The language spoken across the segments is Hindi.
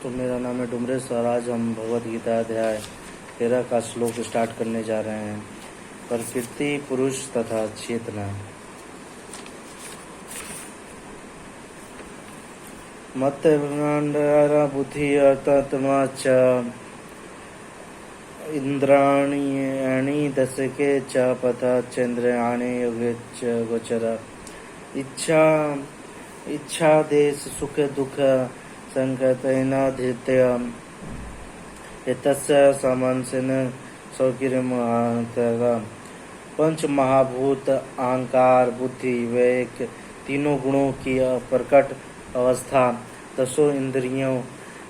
दोस्तों, मेरा नाम है डुमरेश और आज हम भगवद गीता अध्याय 13 का श्लोक स्टार्ट करने जा रहे हैं। प्रकृति, पुरुष तथा चेतना। मत बुद्धि अर्थात्मा च इंद्राणी दशके च पथ चंद्राणी योगे च गोचर। इच्छा देश सुख दुख संकतैनाधृत्य एतस्य सामांसेन सौकिर्यमहान्तरा। पंच महाभूत अहंकार, बुद्धि, विवेक तीनों गुणों की प्रकट अवस्था, दसों इंद्रियों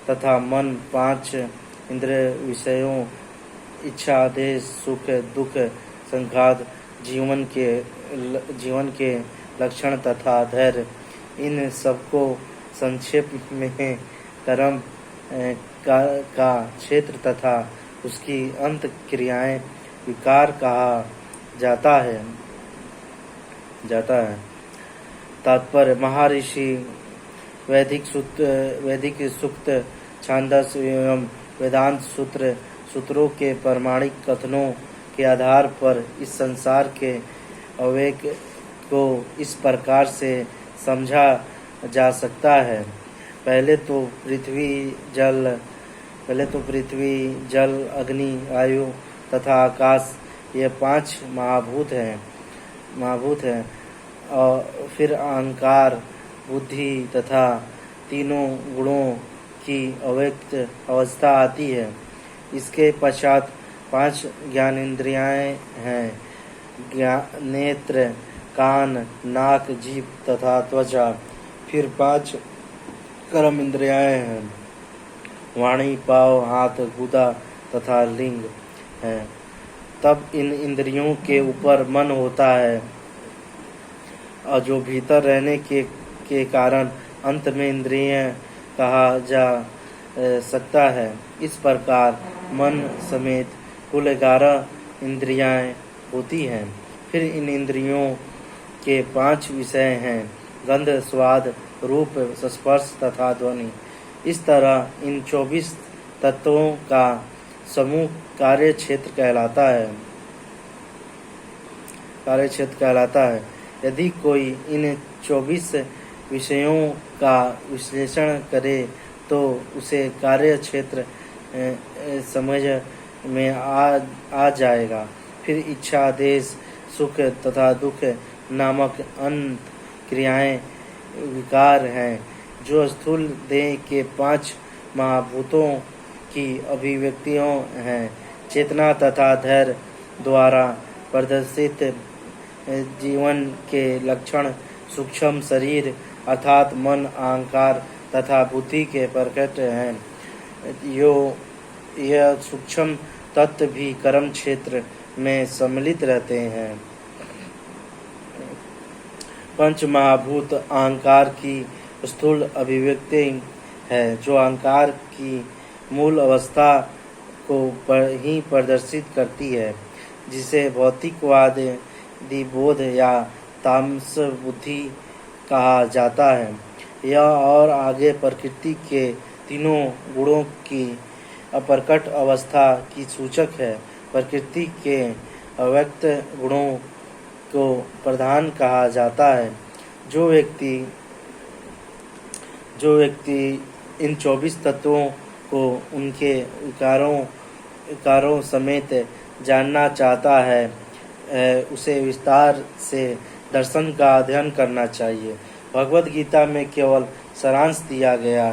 तथा मन, पांच इंद्रिय विषयों, इच्छा, आदेश, सुख दुख, संघात, जीवन के लक्षण तथा धैर्य, इन सबको संक्षेप में कर्म का क्षेत्र तथा उसकी अंत क्रियाएं विकार कहा जाता है। तात्पर्य: महर्षि वैदिक सूक्त, छांदस एवं वेदांत सूत्रों के प्रामाणिक कथनों के आधार पर इस संसार के अवेक को इस प्रकार से समझा जा सकता है। पहले तो पृथ्वी, जल, अग्नि, वायु तथा आकाश, ये पांच महाभूत हैं। और फिर अहंकार, बुद्धि तथा तीनों गुणों की अव्यक्त अवस्था आती है। इसके पश्चात पांच ज्ञानेंद्रियाएं हैं: नेत्र, कान, नाक, जीभ तथा त्वचा। फिर पांच कर्म इंद्रियाएं हैं: वाणी, पाँव, हाथ, गुदा तथा लिंग है। तब इन इंद्रियों के ऊपर मन होता है और जो भीतर रहने के कारण अंत में इंद्रिय कहा जा सकता है। इस प्रकार मन समेत कुल 11 इंद्रियां होती हैं। फिर इन इंद्रियों के 5 विषय हैं: गंध, स्वाद, रूप, स्पर्श तथा ध्वनि। इस तरह इन 24 तत्वों का समूह कार्य क्षेत्र कहलाता है। यदि कोई इन 24 विषयों का विश्लेषण करे तो उसे कार्य क्षेत्र समझ में आ जाएगा। फिर इच्छा, देश, सुख तथा दुख नामक अंत क्रियाएं विकार हैं, जो स्थूल देह के 5 महाभूतों की अभिव्यक्तियों हैं। चेतना तथा धैर्य द्वारा प्रदर्शित जीवन के लक्षण सूक्ष्म शरीर अर्थात मन, अहंकार तथा बुद्धि के प्रकट हैं। यह सूक्ष्म तत्व भी कर्म क्षेत्र में सम्मिलित रहते हैं। पंच महाभूत अहंकार की स्थूल अभिव्यक्ति है, जो अहंकार की मूल अवस्था को ही प्रदर्शित करती है, जिसे भौतिकवादी बोध या तामस बुद्धि कहा जाता है। यह और आगे प्रकृति के तीनों गुणों की अप्रकट अवस्था की सूचक है। प्रकृति के अव्यक्त गुणों को प्रधान कहा जाता है। जो व्यक्ति इन 24 तत्वों को उनके विकारों समेत जानना चाहता है, उसे विस्तार से दर्शन का अध्ययन करना चाहिए। भगवद गीता में केवल सारांश दिया गया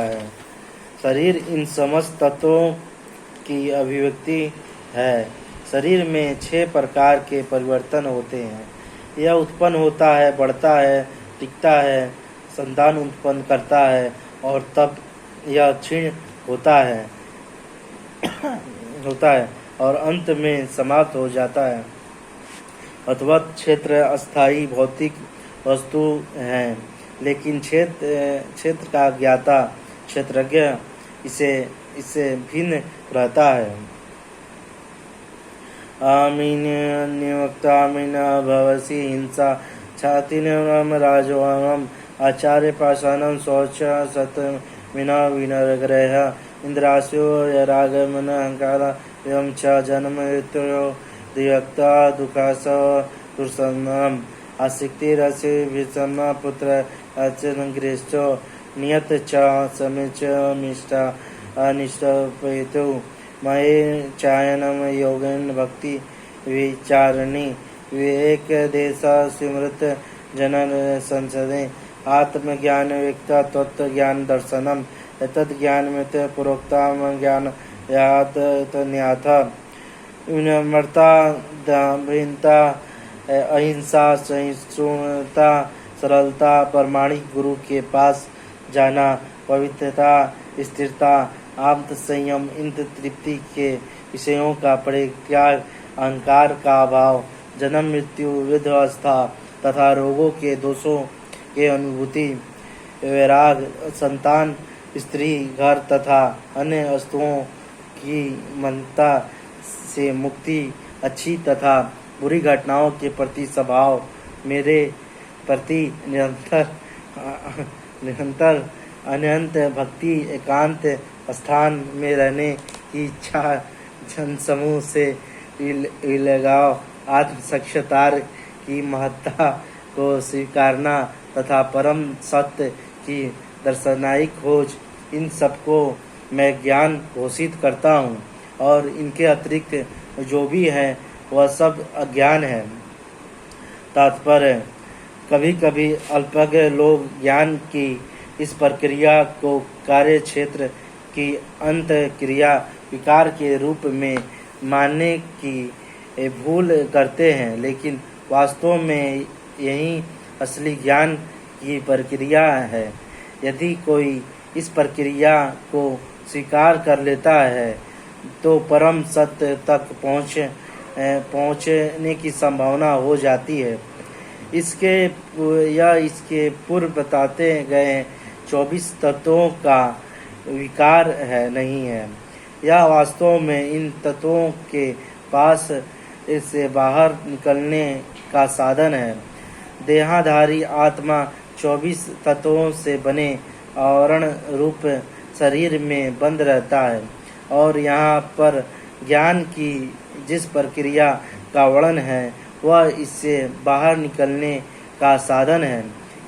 है। शरीर इन समस्त तत्वों की अभिव्यक्ति है। शरीर में 6 प्रकार के परिवर्तन होते हैं। यह उत्पन्न होता है, बढ़ता है, टिकता है, संतान उत्पन्न करता है और तब यह क्षीण होता है और अंत में समाप्त हो जाता है। अथवा क्षेत्र अस्थायी भौतिक वस्तु है, लेकिन क्षेत्र का ज्ञाता, क्षेत्रज्ञ इससे भिन्न रहता है। आमीन भवसि हिंसा छातिनम राजवांगम आचार्य पाषाणम शौच सतमिना विनरग्रह इंद्रास्यो यरागमन अहंकार एवं च जन्म मृत्यो दिव्यक्ता दुखास दुर्सन्नम आसिक्तिरस्य विषम पुत्र अचनग्रेश्चो नियत च समिच मिष्टा अनिष्टपेतु मये चायनम योगेन भक्ति विचारणी विवेक देश स्मृत जनन संसदे आत्मज्ञान व्यक्ता तत्व ज्ञान दर्शनम तद ज्ञान में पूर्वोक्तम ज्ञान यात न्याथ विनम्रता दाम्भिन्नता अहिंसा सहिष्णुता सरलता प्रामाणिक गुरु के पास जाना पवित्रता स्थिरता आत्म संयम इंद्र तृप्ति के विषयों का परित्याग अहंकार का अभाव जन्म मृत्यु वृद्धावस्था तथा रोगों के दोषों के अनुभूति वैराग संतान स्त्री घर तथा अन्य वस्तुओं की ममता से मुक्ति अच्छी तथा बुरी घटनाओं के प्रति स्वभाव मेरे प्रति निरंतर अनंत भक्ति एकांत स्थान में रहने की इच्छा जन समूह से लगाव आत्म साक्षात्कार की महत्ता को स्वीकारना तथा परम सत्य की दर्शनाई खोज इन सबको मैं ज्ञान घोषित करता हूँ और इनके अतिरिक्त जो भी है वह सब अज्ञान है। तात्पर्य कभी कभी अल्पज्ञ लोग ज्ञान की इस प्रक्रिया को कार्य क्षेत्र की अंत क्रिया विकार के रूप में मानने की भूल करते हैं, लेकिन वास्तव में यही असली ज्ञान की प्रक्रिया है। यदि कोई इस प्रक्रिया को स्वीकार कर लेता है तो परम सत्य तक पहुँचने की संभावना हो जाती है। इसके पूर्व बताते गए 24 तत्वों का विकार है नहीं है। यह वास्तव में इन तत्वों के पास इससे बाहर निकलने का साधन है। देहाधारी आत्मा 24 तत्वों से बने आवरण रूप शरीर में बंद रहता है और यहाँ पर ज्ञान की जिस प्रक्रिया का वर्णन है वह इससे बाहर निकलने का साधन है।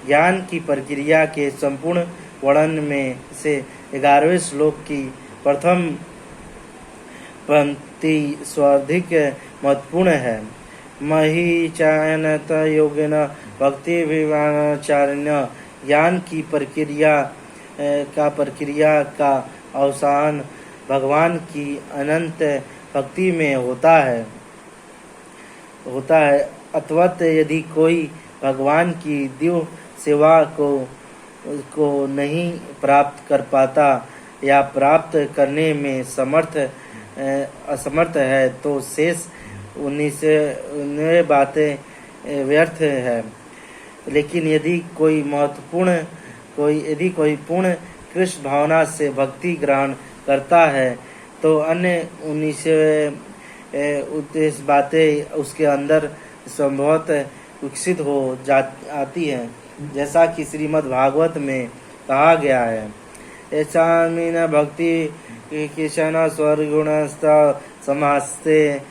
ज्ञान की प्रक्रिया के संपूर्ण वर्णन में से 11वें श्लोक की प्रथम पंक्ति सर्वाधिक महत्वपूर्ण है। मही चायनत योगिन भक्ति विवाचार्य ज्ञान की प्रक्रिया का अवसान भगवान की अनंत भक्ति में होता है। अतवत यदि कोई भगवान की दिव्य सेवा को नहीं प्राप्त कर पाता या प्राप्त करने में असमर्थ है तो शेष 19 बातें व्यर्थ है। लेकिन यदि कोई पूर्ण कृष्ण भावना से भक्ति ग्रहण करता है तो अन्य 19 बातें उसके अंदर संभवतः विकसित हो आती हैं, जैसा कि श्रीमद् भागवत में कहा गया है। ऐसा मीन भक्ति किशन स्वर्गुणस्ता समास्ते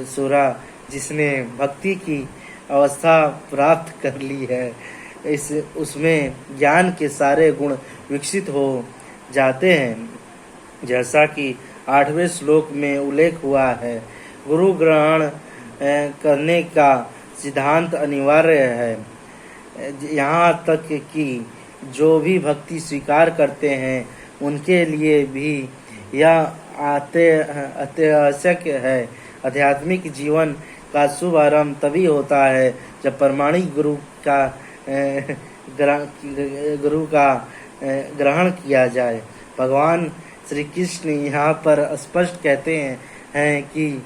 सुरा, जिसने भक्ति की अवस्था प्राप्त कर ली है उसमें ज्ञान के सारे गुण विकसित हो जाते हैं, जैसा कि 8वें श्लोक में उल्लेख हुआ है। गुरु ग्रहण करने का सिद्धांत अनिवार्य है। यहाँ तक कि जो भी भक्ति स्वीकार करते हैं उनके लिए भी यह अत्यावश्यक है। आध्यात्मिक जीवन का शुभारंभ तभी होता है जब प्रामाणिक गुरु का ग्रहण किया जाए। भगवान श्री कृष्ण यहाँ पर स्पष्ट कहते हैं कि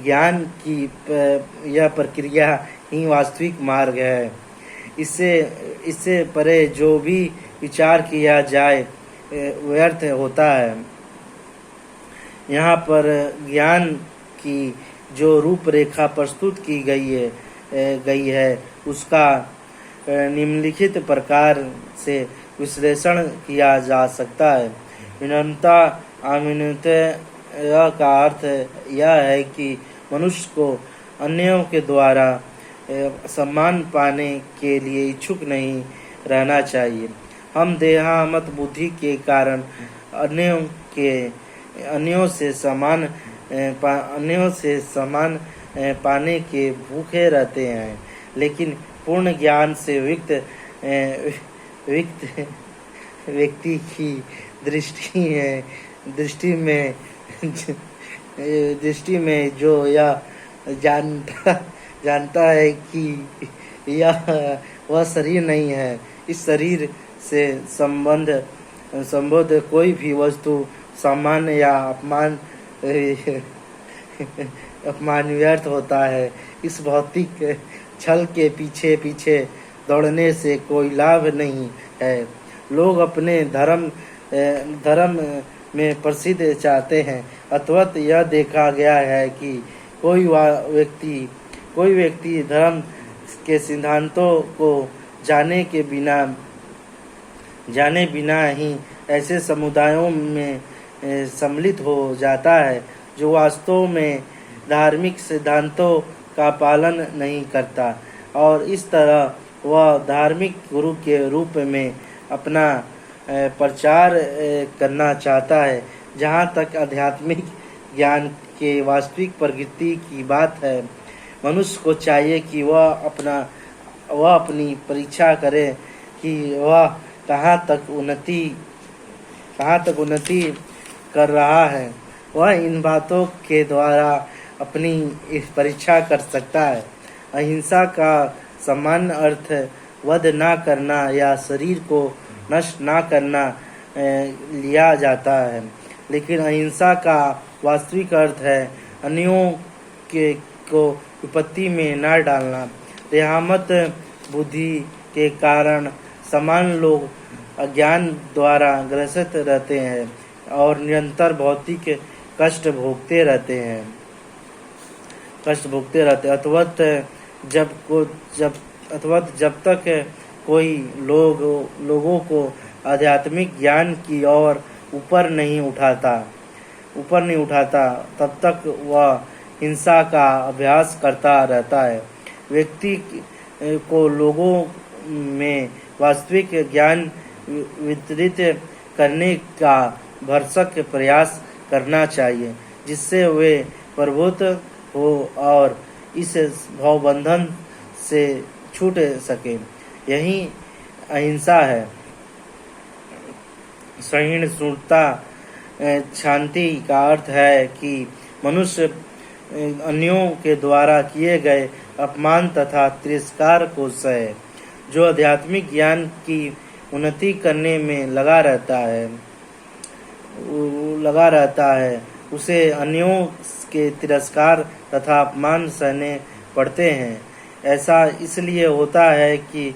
ज्ञान की यह प्रक्रिया ही वास्तविक मार्ग है। इससे परे जो भी विचार किया जाए व्यर्थ होता है। यहाँ पर ज्ञान की जो रूपरेखा प्रस्तुत की गई है उसका निम्नलिखित प्रकार से विश्लेषण किया जा सकता है। विनम्रता अविनम्रता का अर्थ यह है कि मनुष्य को अन्यों के द्वारा सम्मान पाने के लिए इच्छुक नहीं रहना चाहिए। हम देहामत बुद्धि के कारण अन्यों से सम्मान पाने के भूखे रहते हैं, लेकिन पूर्ण ज्ञान से व्यक्ति की दृष्टि में जो यह जानता है कि यह वह शरीर नहीं है, इस शरीर से संबद्ध कोई भी वस्तु सम्मान या अपमान व्यर्थ होता है। इस भौतिक छल के पीछे दौड़ने से कोई लाभ नहीं है। लोग अपने धर्म में प्रसिद्ध चाहते हैं। अतवत यह देखा गया है कि कोई व्यक्ति धर्म के सिद्धांतों को जाने बिना ही ऐसे समुदायों में सम्मिलित हो जाता है जो वास्तव में धार्मिक सिद्धांतों का पालन नहीं करता, और इस तरह वह धार्मिक गुरु के रूप में अपना प्रचार करना चाहता है। जहाँ तक आध्यात्मिक ज्ञान के वास्तविक प्रकृति की बात है, मनुष्य को चाहिए कि वह अपनी परीक्षा करे कि वह कहाँ तक उन्नति कर रहा है। वह इन बातों के द्वारा अपनी इस परीक्षा कर सकता है। अहिंसा का सामान्य अर्थ वध ना करना या शरीर को नष्ट ना करना लिया जाता है, लेकिन अहिंसा का वास्तविक अर्थ है अन्यों को विपत्ति में न डालना। देहामत बुद्धि के कारण समान लोग अज्ञान द्वारा ग्रसित रहते हैं और निरंतर भौतिक कष्ट भोगते रहते हैं। अथवत जब तक कोई लोगों को आध्यात्मिक ज्ञान की ओर ऊपर नहीं उठाता तब तक वह हिंसा का अभ्यास करता रहता है। व्यक्ति को लोगों में वास्तविक ज्ञान वितरित करने का भरसक प्रयास करना चाहिए, जिससे वे प्रबुद्ध हो और इस भवबंधन से छूट सके। यही अहिंसा है। सहिष्णुता शांति का अर्थ है कि मनुष्य अन्यों के द्वारा किए गए अपमान तथा तिरस्कार को सहे। जो आध्यात्मिक ज्ञान की उन्नति करने में लगा रहता है उसे अन्यों के तिरस्कार तथा अपमान सहने पड़ते हैं। ऐसा इसलिए होता है कि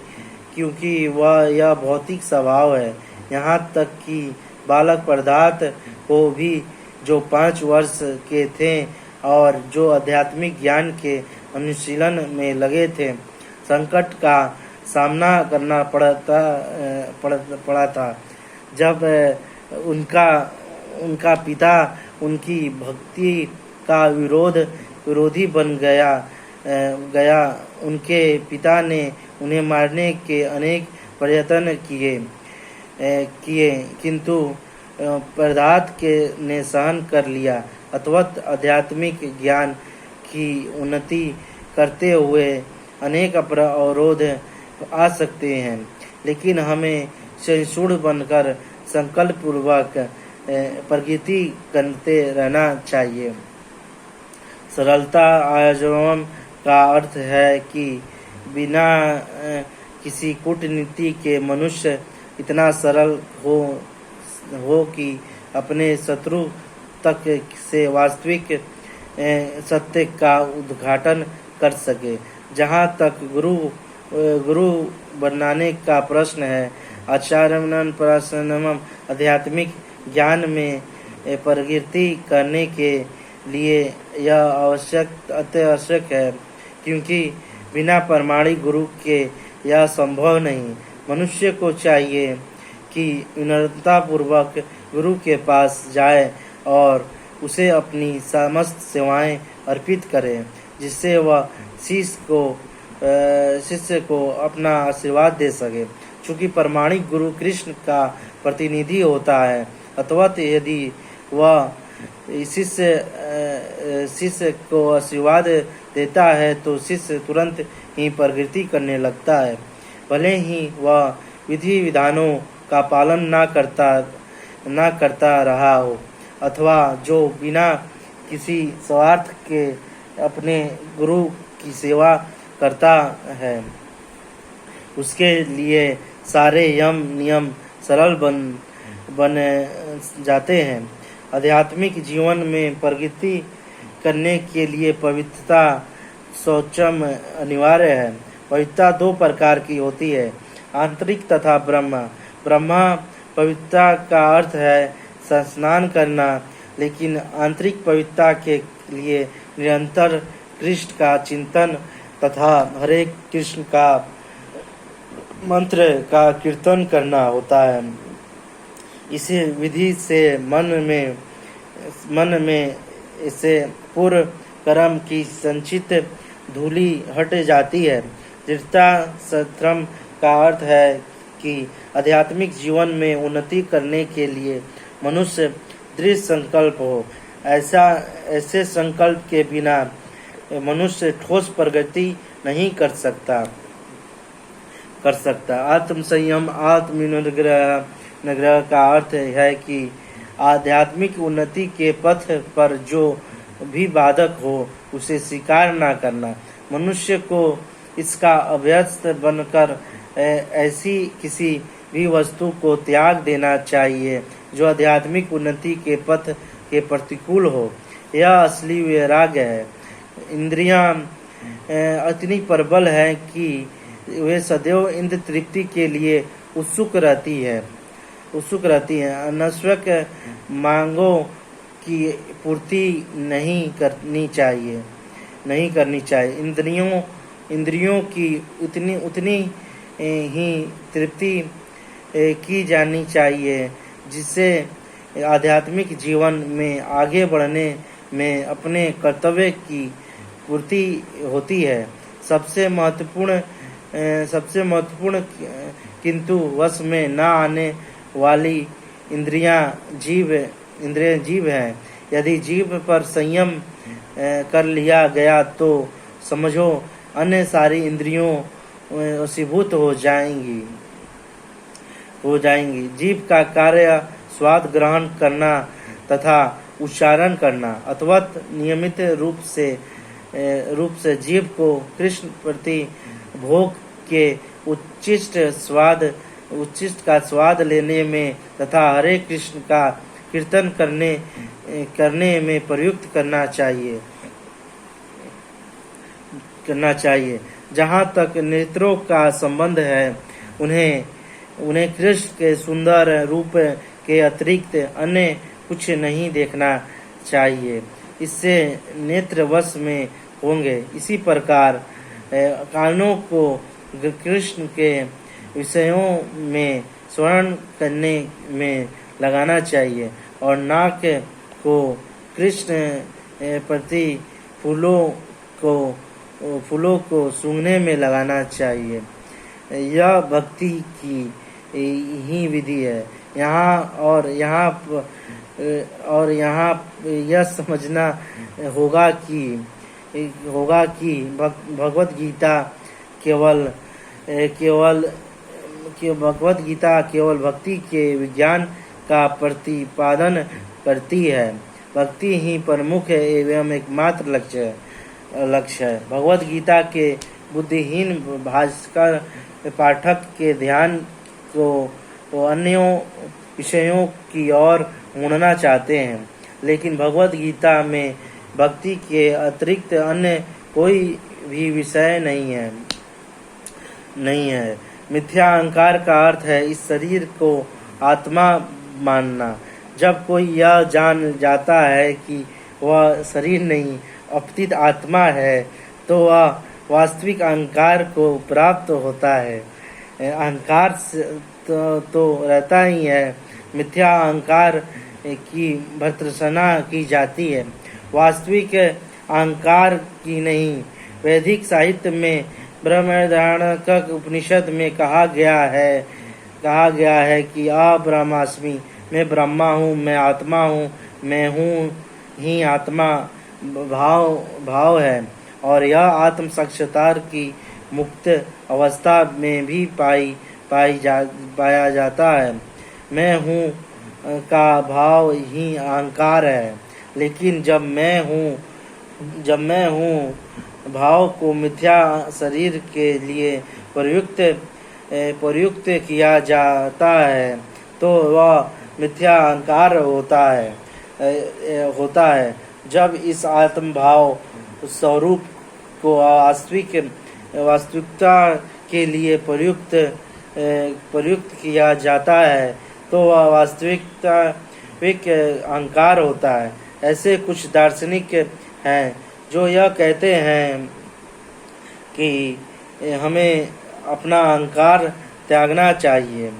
क्योंकि यह भौतिक स्वभाव है। यहाँ तक कि बालक प्रदात को भी जो 5 वर्ष के थे और जो आध्यात्मिक ज्ञान के अनुशीलन में लगे थे, संकट का सामना करना पड़ा था। जब उनका पिता उनकी भक्ति का विरोधी बन गया। उनके पिता ने उन्हें मारने के अनेक प्रयत्न किए, किंतु प्रदात ने सहन कर लिया। अथवत आध्यात्मिक ज्ञान की उन्नति करते हुए अनेक अवरोध आ सकते हैं, लेकिन हमें सहिष्णु बनकर संकल्प पूर्वक प्रगति करते रहना चाहिए। सरलता आयोजन का अर्थ है कि बिना किसी कूटनीति के मनुष्य इतना सरल हो कि अपने शत्रु तक से वास्तविक सत्य का उद्घाटन कर सके। जहाँ तक गुरु बनाने का प्रश्न है, आचार्यन प्रसन्नम आध्यात्मिक ज्ञान में प्रगति करने के लिए यह अति आवश्यक है, क्योंकि बिना प्रमाणिक गुरु के यह संभव नहीं। मनुष्य को चाहिए कि विनम्रतापूर्वक गुरु के पास जाए और उसे अपनी समस्त सेवाएं अर्पित करे, जिससे वह शिष्य को अपना आशीर्वाद दे सके। चूँकि प्रमाणिक गुरु कृष्ण का प्रतिनिधि होता है, अथवा यदि वह शिष्य को आशीर्वाद देता है तो शिष्य तुरंत ही प्रगति करने लगता है, भले ही वह विधि विधानों का पालन न करता रहा हो, अथवा जो बिना किसी स्वार्थ के अपने गुरु की सेवा करता है। उसके लिए सारे यम नियम सरल बन जाते हैं। आध्यात्मिक जीवन में प्रगति करने के लिए पवित्रता शौचम अनिवार्य है। पवित्रता दो प्रकार की होती है, आंतरिक तथा ब्रह्मा पवित्रता का अर्थ है स्नान करना, लेकिन आंतरिक पवित्रता के लिए निरंतर कृष्ण का चिंतन तथा हरे कृष्ण का मंत्र का कीर्तन करना होता है। इसी विधि से मन में इसे पूर्व कर्म की संचित धूलि हट जाती है। दृढ़ता सत्रम का अर्थ है कि आध्यात्मिक जीवन में उन्नति करने के लिए मनुष्य दृढ़ संकल्प हो। ऐसे संकल्प के बिना मनुष्य ठोस प्रगति नहीं कर सकता। आत्म संयम आत्मनिग्रह का अर्थ है कि आध्यात्मिक उन्नति के पथ पर जो भी बाधक हो उसे स्वीकार न करना। मनुष्य को इसका अभ्यस्त बनकर ऐसी किसी भी वस्तु को त्याग देना चाहिए जो आध्यात्मिक उन्नति के पथ के प्रतिकूल हो। यह असली वैराग्य है। इंद्रियां इतनी प्रबल है कि वे सदैव इंद्र तृप्ति के लिए उत्सुक रहती है। अनवश्यक मांगों की पूर्ति नहीं करनी चाहिए। इंद्रियों की उतनी ही तृप्ति की जानी चाहिए जिससे आध्यात्मिक जीवन में आगे बढ़ने में अपने कर्तव्य की पूर्ति होती है। सबसे महत्वपूर्ण किंतु वश में न आने वाली इंद्रियां जीव हैं। यदि जीव पर संयम कर लिया गया तो समझो अन्य सारी इंद्रियों वशीभूत हो जाएंगी। जीव का कार्य स्वाद ग्रहण करना तथा उच्चारण करना, अथवा नियमित रूप से जीव को कृष्ण प्रति भोग के उच्चिष्ट का स्वाद लेने में तथा हरे कृष्ण का कीर्तन करने में प्रयुक्त करना चाहिए। जहाँ तक नेत्रों का संबंध है, उन्हें कृष्ण के सुंदर रूप के अतिरिक्त अन्य कुछ नहीं देखना चाहिए, इससे नेत्र वश में होंगे। इसी प्रकार कानों को कृष्ण के विषयों में स्मरण करने में लगाना चाहिए और नाक को कृष्ण प्रति फूलों को सूंघने में लगाना चाहिए। यह भक्ति की ही विधि है। यहाँ यह समझना होगा कि भगवत गीता केवल भक्ति के विज्ञान का प्रतिपादन करती है। भक्ति ही प्रमुख एवं एकमात्र लक्ष्य है। भगवत गीता के बुद्धिहीन भास्कर पाठक के ध्यान को अन्य विषयों की ओर मोड़ना चाहते हैं, लेकिन भगवत गीता में भक्ति के अतिरिक्त अन्य कोई भी विषय नहीं है। मिथ्या अहंकार का अर्थ है इस शरीर को आत्मा मानना। जब कोई यह जान जाता है कि वह शरीर नहीं अपितु आत्मा है, तो वह वास्तविक अहंकार को प्राप्त होता है। अहंकार तो रहता ही है, मिथ्या अहंकार की भर्त्सना की जाती है, वास्तविक अहंकार की नहीं। वैदिक साहित्य में बृहदारण्यक उपनिषद में कहा गया है कि अब्रह्मास्मि, मैं ब्रह्मा हूँ, मैं आत्मा हूँ, मैं हूँ ही आत्मा भाव है। और यह आत्म साक्षात्कार की मुक्त अवस्था में भी पाया जाता है। मैं हूँ का भाव ही अहंकार है। लेकिन जब मैं हूँ भाव को मिथ्या शरीर के लिए प्रयुक्त किया जाता है तो वह मिथ्या अहंकार होता है। जब इस आत्म भाव स्वरूप को वास्तविकता के लिए प्रयुक्त किया जाता है तो वह वास्तविक अहंकार होता है। ऐसे कुछ दार्शनिक हैं जो यह कहते हैं कि हमें अपना अहंकार त्यागना चाहिए,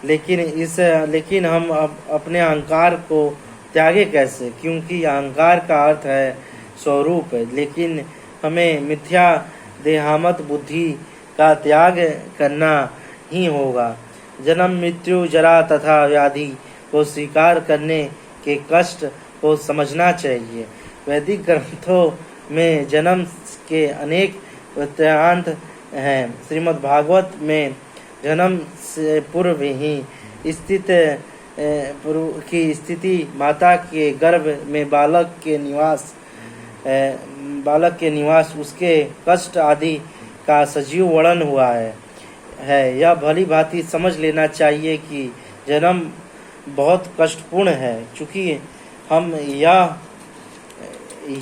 लेकिन हम अपने अहंकार को त्यागे कैसे, क्योंकि अहंकार का अर्थ है स्वरूप है। लेकिन हमें मिथ्या देहात्म बुद्धि का त्याग करना ही होगा। जन्म, मृत्यु, जरा तथा व्याधि को स्वीकार करने के कष्ट को समझना चाहिए। वैदिक ग्रंथों में जन्म के अनेक वृत्तांत हैं। श्रीमद् भागवत में जन्म से पूर्व ही स्थिति माता के गर्भ में बालक के निवास उसके कष्ट आदि का सजीव वर्णन हुआ है। यह भली भांति समझ लेना चाहिए कि जन्म बहुत कष्टपूर्ण है। चूँकि हम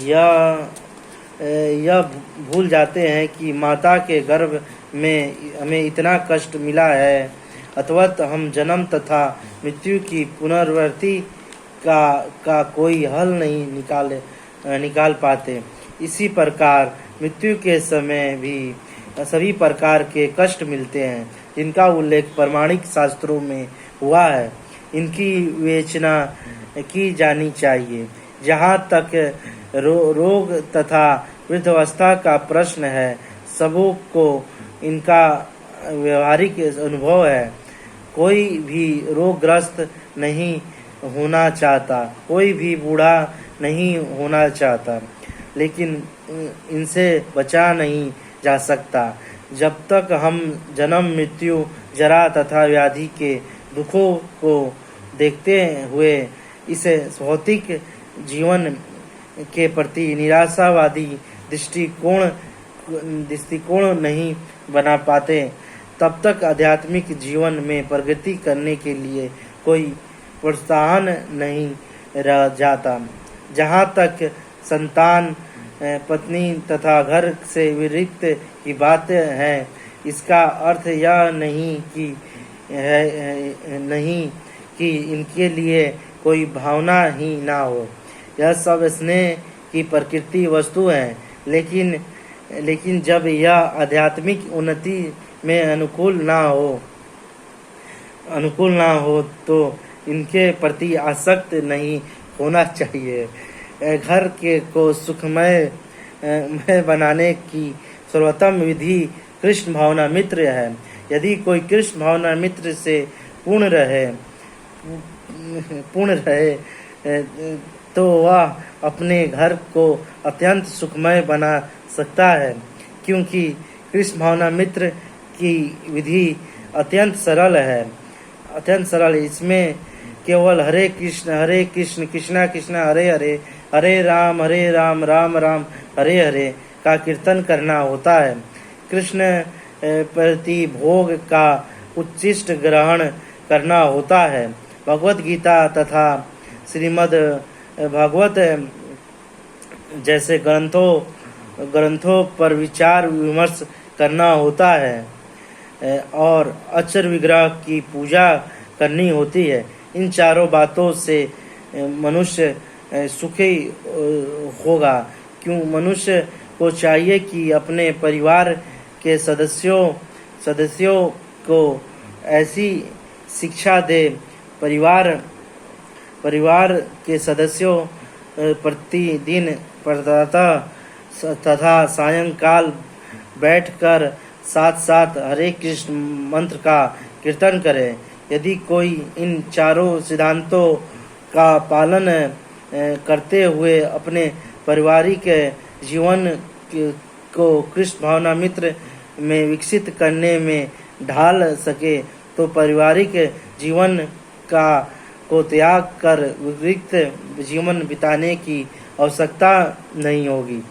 यह भूल जाते हैं कि माता के गर्भ में हमें इतना कष्ट मिला है, अथवा हम जन्म तथा मृत्यु की पुनरावृत्ति का कोई हल नहीं निकाल पाते। इसी प्रकार मृत्यु के समय भी सभी प्रकार के कष्ट मिलते हैं, जिनका उल्लेख प्रमाणिक शास्त्रों में हुआ है। इनकी विवेचना की जानी चाहिए। जहाँ तक रोग तथा वृद्धावस्था का प्रश्न है, सबों को इनका व्यवहारिक अनुभव है। कोई भी रोगग्रस्त नहीं होना चाहता, कोई भी बूढ़ा नहीं होना चाहता, लेकिन इनसे बचा नहीं जा सकता। जब तक हम जन्म, मृत्यु, जरा तथा व्याधि के दुखों को देखते हुए इस भौतिक जीवन के प्रति निराशावादी दृष्टिकोण नहीं बना पाते, तब तक आध्यात्मिक जीवन में प्रगति करने के लिए कोई प्रोत्साहन नहीं रह जाता। जहाँ तक संतान, पत्नी तथा घर से विरक्त की बात है, इसका अर्थ यह नहीं कि इनके लिए कोई भावना ही ना हो। यह सब स्नेह की प्रकृति वस्तु है, लेकिन जब यह आध्यात्मिक उन्नति में अनुकूल ना हो तो इनके प्रति आसक्त नहीं होना चाहिए। घर को सुखमय बनाने की सर्वोत्तम विधि कृष्ण भावना मित्र है। यदि कोई कृष्ण भावना मित्र से पूर्ण रहे तो वह अपने घर को अत्यंत सुखमय बना सकता है, क्योंकि कृष्ण भावना मित्र की विधि अत्यंत सरल है। इसमें केवल हरे कृष्ण कृष्णा कृष्णा हरे हरे, हरे राम राम राम हरे हरे का कीर्तन करना होता है। कृष्ण प्रति भोग का उच्चिष्ट ग्रहण करना होता है। भगवत गीता तथा श्रीमद् भागवत जैसे ग्रंथों पर विचार विमर्श करना होता है और अक्षर विग्रह की पूजा करनी होती है। इन चारों बातों से मनुष्य सुखी होगा। क्यों? मनुष्य को चाहिए कि अपने परिवार के सदस्यों को ऐसी शिक्षा दे। परिवार के सदस्यों प्रतिदिन प्रातः तथा सायंकाल बैठकर साथ साथ हरे कृष्ण मंत्र का कीर्तन करें। यदि कोई इन चारों सिद्धांतों का पालन करते हुए अपने पारिवारिक जीवन को कृष्ण भावना मित्र में विकसित करने में ढाल सके तो पारिवारिक जीवन को त्याग कर विविध जीवन बिताने की आवश्यकता नहीं होगी।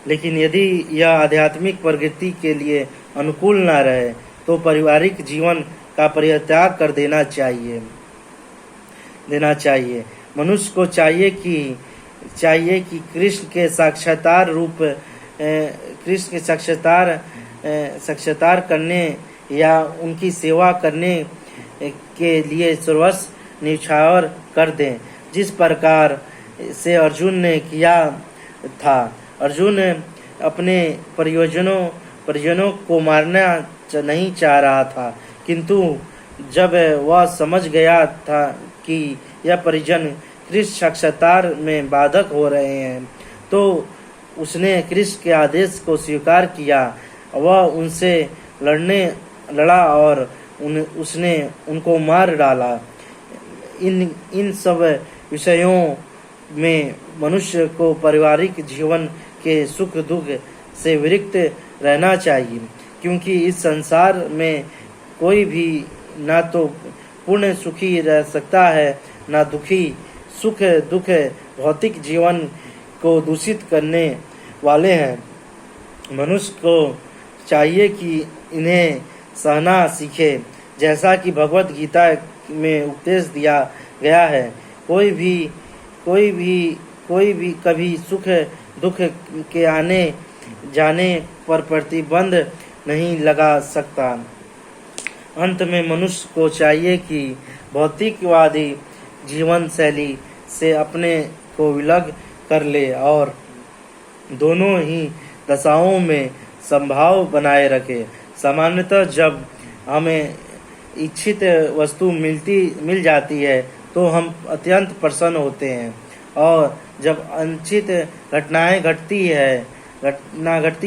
लेकिन यदि यह आध्यात्मिक प्रगति के लिए अनुकूल न रहे तो पारिवारिक जीवन का परित्याग कर देना चाहिए। मनुष्य को चाहिए कि कृष्ण के साक्षात्कार करने या उनकी सेवा करने के लिए सर्वस्व न्यौछावर कर दें, जिस प्रकार से अर्जुन ने किया था। अर्जुन अपने परिजनों को मारना नहीं चाह रहा था, किंतु जब वह समझ गया था कि यह परिजन कृष्ण साक्षात्कार में बाधक हो रहे हैं, तो उसने कृष्ण के आदेश को स्वीकार किया। वह उनसे लड़ा और उसने उनको मार डाला। इन सब विषयों में मनुष्य को पारिवारिक जीवन के सुख दुख से विरक्त रहना चाहिए, क्योंकि इस संसार में कोई भी ना तो पूर्ण सुखी रह सकता है ना दुखी। सुख दुख भौतिक जीवन को दूषित करने वाले हैं। मनुष्य को चाहिए कि इन्हें सहना सीखे, जैसा कि भगवत गीता में उपदेश दिया गया है। कोई भी कभी सुख दुख के आने जाने पर प्रतिबंध नहीं लगा सकता। अंत में मनुष्य को चाहिए कि भौतिकवादी जीवन शैली से अपने को विलग कर ले और दोनों ही दशाओं में समभाव बनाए रखे। सामान्यतः जब हमें इच्छित वस्तु मिल जाती है तो हम अत्यंत प्रसन्न होते हैं, और जब अनिच्छित घटनाएं घटती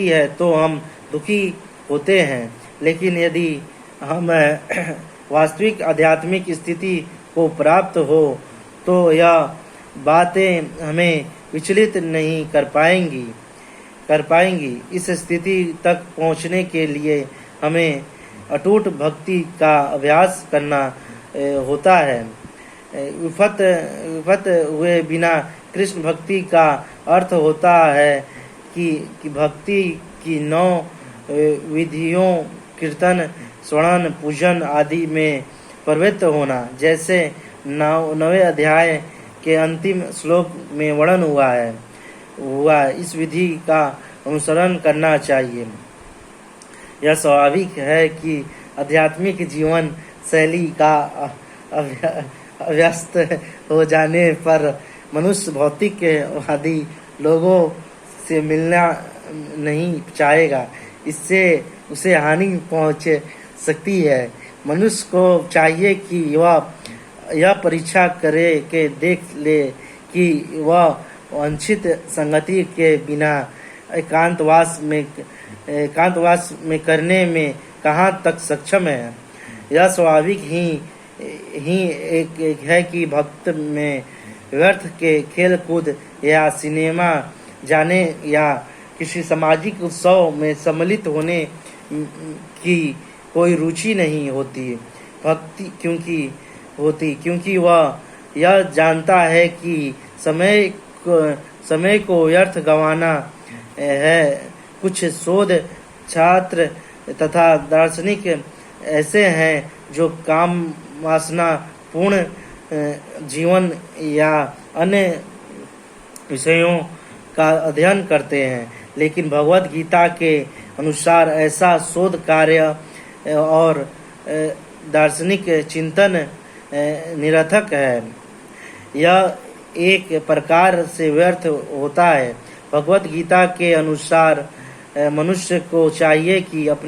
है तो हम दुखी होते हैं। लेकिन यदि हम वास्तविक आध्यात्मिक स्थिति को प्राप्त हो तो यह बातें हमें विचलित नहीं कर पाएंगी। इस स्थिति तक पहुंचने के लिए हमें अटूट भक्ति का अभ्यास करना होता है। विफत हुए बिना कृष्ण भक्ति का अर्थ होता है कि भक्ति की 9 विधियों कीर्तन स्मरण पूजन आदि में प्रवृत्त होना, जैसे 9वें अध्याय के अंतिम श्लोक में वर्णन हुआ। इस विधि का अनुसरण करना चाहिए। यह स्वाभाविक है कि आध्यात्मिक जीवन शैली का अव्यस्त हो जाने पर मनुष्य भौतिकवादी लोगों से मिलना नहीं चाहेगा। इससे उसे हानि पहुंच सकती है। मनुष्य को चाहिए कि वह यह परीक्षा करे कि देख ले कि वह वांछित संगति के बिना एकांतवास में करने में कहाँ तक सक्षम है। यह स्वाभाविक ही एक है कि भक्त में व्यर्थ के खेल कूद या सिनेमा जाने या किसी सामाजिक उत्सव में सम्मिलित होने की कोई रुचि नहीं होती। भक्ति क्योंकि वह यह जानता है कि समय को व्यर्थ गंवाना है। कुछ शोध छात्र तथा दार्शनिक ऐसे हैं जो काम वासना पूर्ण जीवन या अन्य विषयों का अध्ययन करते हैं, लेकिन भगवत गीता के अनुसार ऐसा शोध कार्य और दार्शनिक चिंतन निरर्थक है। एक प्रकार से व्यर्थ होता है। भगवत गीता के अनुसार मनुष्य को चाहिए कि अपने